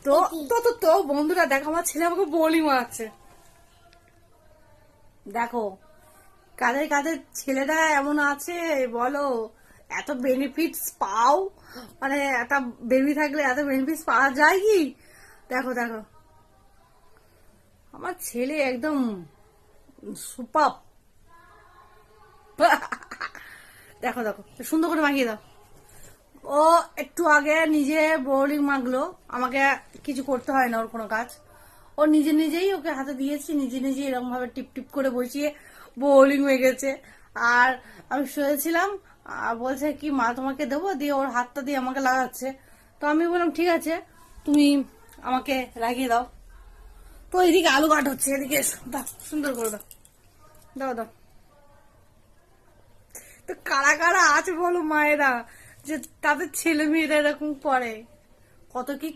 তো তো তো তো বন্ধুরা দেখো, আমার ছেলে আমাকে বোলিং মারাচ্ছে। দেখো কাদের কাদের ছেলেরা এমন আছে বলো, এত বেনিফিটস পাও, মানে একটা বেবি থাকলে এত বেনিফিটস পাওয়া যায় কি? দেখো দেখো, আমার ছেলে একদম সুপার। দেখো দেখো, সুন্দর করে মাখিয়ে দাও। ও একটু আগে নিজে বোলিং মাগলো, আমাকে কিছু করতে হয় না ওর কোনো কাজ। ও নিজে নিজেই ওকে হাতে দিয়েছি, নিজে নিজে এরকম ভাবে টিপ টিপ করে বসিয়ে বোলিং হয়ে গেছে। আর আমি শুয়েছিলাম, আর বলছে কি মা তোমাকে দেবো, দিয়ে ওর হাতটা দিয়ে আমাকে লাগাচ্ছে। তো আমি বললাম ঠিক আছে, তুমি আমাকে লাগিয়ে দাও। তো এদিকে আলু কাট হচ্ছে, এদিকে এসো, দাও সুন্দর করে দাও, দাও দাও। তো কারা কারা আছে বলো মায়েরা, যে তাদের ছেলে মেয়েরা এরকম করে, কত কি